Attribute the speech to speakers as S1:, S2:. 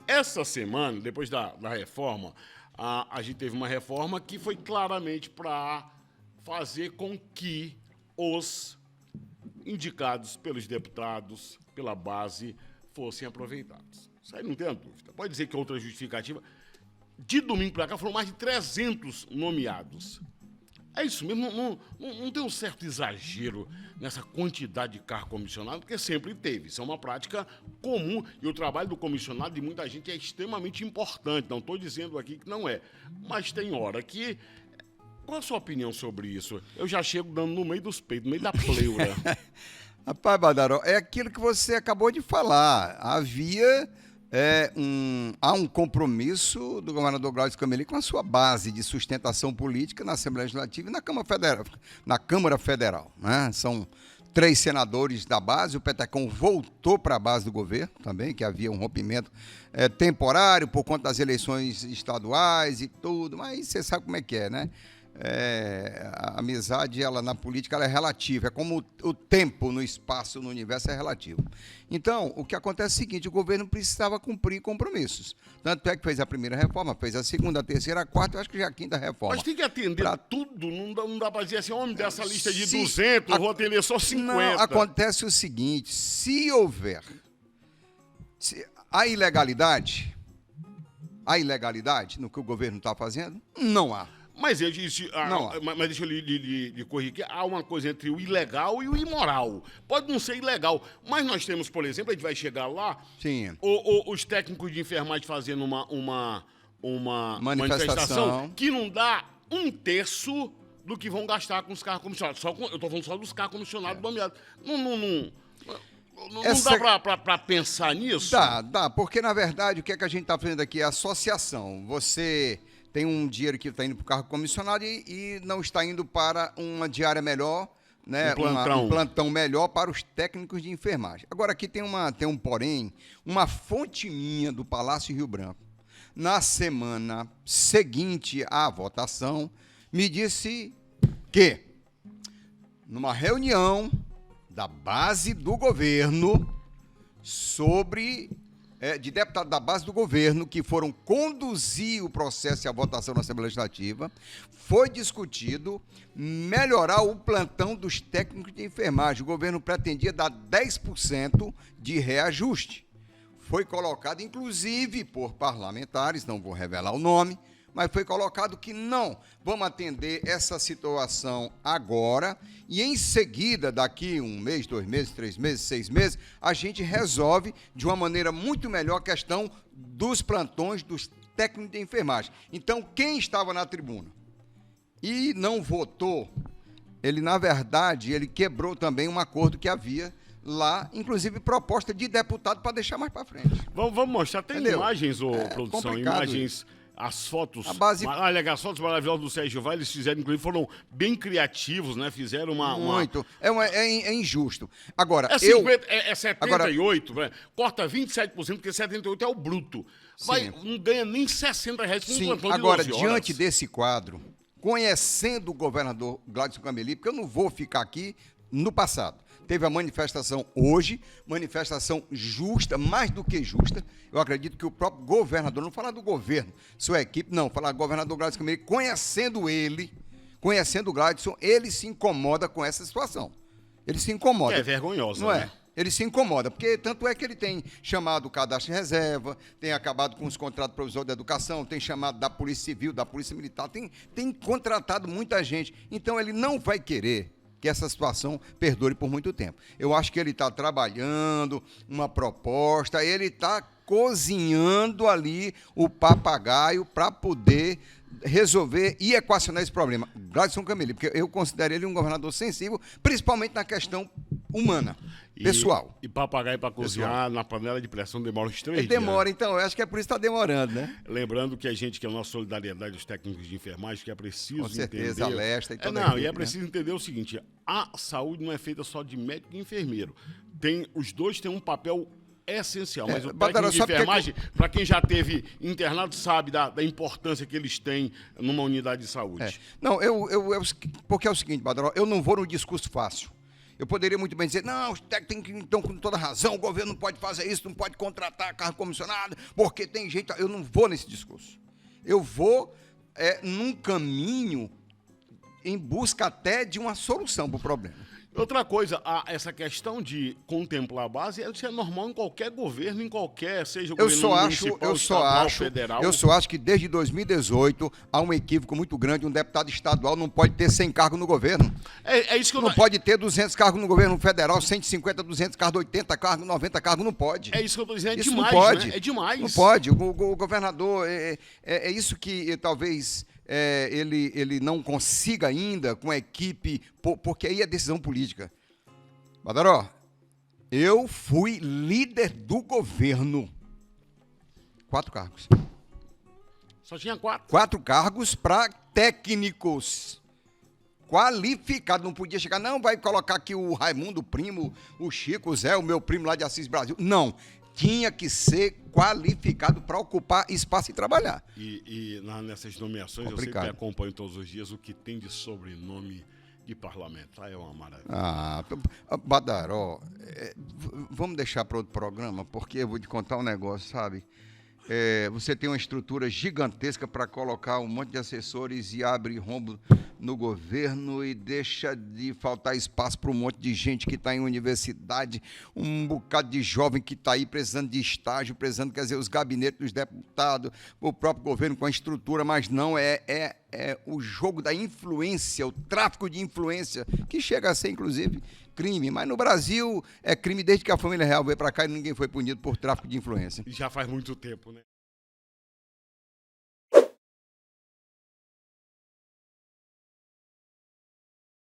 S1: Essa semana, depois da reforma, a gente teve uma reforma que foi claramente para fazer com que os indicados pelos deputados, pela base, fossem aproveitados. Isso aí não tem dúvida. Pode dizer que outra justificativa. De domingo para cá foram mais de 300 nomeados. É isso mesmo, não tem um certo exagero nessa quantidade de carro comissionado, porque sempre teve. Isso é uma prática comum e o trabalho do comissionado de muita gente é extremamente importante. Não estou dizendo aqui que não é, mas tem hora que... Qual a sua opinião sobre isso? Eu já chego dando no meio dos peitos, no meio da pleura.
S2: Rapaz, Badaró, é aquilo que você acabou de falar. Há um compromisso do governador Gladys Cameli com a sua base de sustentação política na Assembleia Legislativa e na Câmara Federal. Né? São 3 senadores da base, o Petecão voltou para a base do governo também, que havia um rompimento temporário por conta das eleições estaduais e tudo, mas você sabe como é que é, né? A amizade, ela na política, ela é relativa, é como o tempo no espaço, no universo é relativo. Então, o que acontece é o seguinte, o governo precisava cumprir compromissos, tanto é que fez a primeira reforma, fez a segunda, a terceira, a quarta, eu acho que já é a quinta reforma.
S1: Mas tem que atender tudo, não dá para dizer assim, homem, dessa lista de 200, eu vou atender só 50.
S2: Não, acontece o seguinte, se houver a ilegalidade no que o governo está fazendo, não há.
S1: Mas eu disse, mas deixa eu lhe corrigir aqui, há uma coisa entre o ilegal e o imoral. Pode não ser ilegal, mas nós temos, por exemplo, a gente vai chegar lá,
S2: sim,
S1: os técnicos de enfermagem fazendo uma manifestação que não dá 1/3 do que vão gastar com os carros comissionados. Eu estou falando só dos carros comissionados nomeados. Não dá para pensar nisso?
S2: Dá, porque na verdade o que é que a gente está fazendo aqui é associação. Você tem um dinheiro que está indo para o carro comissionado e não está indo para uma diária melhor, né? Um plantão melhor para os técnicos de enfermagem. Agora aqui tem um porém, uma fonte minha do Palácio Rio Branco, na semana seguinte à votação, me disse que numa reunião da base do governo de deputados da base do governo que foram conduzir o processo e a votação na Assembleia Legislativa, foi discutido melhorar o plantão dos técnicos de enfermagem. O governo pretendia dar 10% de reajuste. Foi colocado, inclusive, por parlamentares, não vou revelar o nome, mas foi colocado que não, vamos atender essa situação agora e em seguida, daqui 1 mês, 2 meses, 3 meses, 6 meses, a gente resolve de uma maneira muito melhor a questão dos plantões dos técnicos de enfermagem. Então, quem estava na tribuna e não votou, na verdade, ele quebrou também um acordo que havia lá, inclusive proposta de deputado para deixar mais para frente.
S1: Vamos mostrar, tem
S2: entendeu?
S1: Imagens, produção, imagens... As fotos, as fotos maravilhosas do Sérgio Vaz, eles fizeram, inclusive, foram bem criativos, né? Fizeram
S2: Muito. É injusto. Agora,
S1: 78, agora, corta 27%, porque 78% é o bruto. Não ganha nem R$60 com um plantão de 12 horas.
S2: Agora, diante desse quadro, conhecendo o governador Gladys Cameli, porque eu não vou ficar aqui no passado. Teve a manifestação hoje, manifestação justa, mais do que justa. Eu acredito que o próprio governador, não falar do governo, sua equipe, não, falar do governador Gladys Cameli, conhecendo o Gladson, ele se incomoda com essa situação. Ele se incomoda.
S1: É vergonhoso,
S2: não
S1: né?
S2: Ele se incomoda, porque tanto é que ele tem chamado o cadastro de reserva, tem acabado com os contratos provisórios da educação, tem chamado da Polícia Civil, da Polícia Militar, tem contratado muita gente. Então, ele não vai querer que essa situação perdure por muito tempo. Eu acho que ele está trabalhando uma proposta, ele está cozinhando ali o papagaio para poder resolver e equacionar esse problema. Gladson Cameli, porque eu considero ele um governador sensível, principalmente na questão humana, pessoal.
S1: E papagaio para cozinhar na panela de pressão demora uns 3 dias.
S2: Demora, então, eu acho que é por isso que está demorando, né?
S1: Lembrando que a nossa solidariedade dos técnicos de enfermagem, que é preciso
S2: com certeza,
S1: entender...
S2: a Lesta e toda a
S1: e é preciso entender o seguinte, a saúde não é feita só de médico e enfermeiro. Os dois têm um papel essencial, mas o técnico de enfermagem, para quem já teve internado, sabe da importância que eles têm numa unidade de saúde.
S2: Não, porque é o seguinte, Badaró, eu não vou no discurso fácil. Eu poderia muito bem dizer, não, os técnicos estão com toda razão, o governo não pode fazer isso, não pode contratar carro comissionado, porque tem gente... Eu não vou nesse discurso. Eu vou num caminho em busca até de uma solução para o problema.
S1: Outra coisa, essa questão de contemplar a base, isso é normal em qualquer governo, em qualquer, seja o governo municipal, estadual, federal.
S2: Eu só acho que desde 2018 há um equívoco muito grande. Um deputado estadual não pode ter 100 cargos no governo.
S1: É isso que eu
S2: não pode ter 200 cargos no governo federal, 150, 200 cargos, 80 cargos, 90 cargos, não pode.
S1: É isso que eu estou dizendo,
S2: isso
S1: demais,
S2: não pode.
S1: Né? É demais.
S2: Não pode. O governador, é isso que talvez... ele não consiga ainda com a equipe, porque aí é decisão política. Badaró, eu fui líder do governo. 4 cargos.
S1: Só tinha 4?
S2: 4 cargos para técnicos qualificados. Não podia chegar, não, vai colocar aqui o Raimundo, o primo, o Chico, o Zé, o meu primo lá de Assis Brasil. Não. Tinha que ser qualificado para ocupar espaço e trabalhar.
S1: E nessas nomeações,
S2: complicado.
S1: Eu sempre acompanho todos os dias o que tem de sobrenome de parlamentar. É uma maravilha.
S2: Badaró, vamos deixar para outro programa, porque eu vou te contar um negócio, sabe? Você tem uma estrutura gigantesca para colocar um monte de assessores e abre rombo no governo e deixa de faltar espaço para um monte de gente que está em universidade, um bocado de jovem que está aí precisando de estágio, precisando, quer dizer, os gabinetes dos deputados, o próprio governo com a estrutura, mas não é o jogo da influência, o tráfico de influência, que chega a ser, inclusive, crime. Mas no Brasil é crime desde que a família real veio para cá e ninguém foi punido por tráfico de influência.
S1: Já faz muito tempo, né?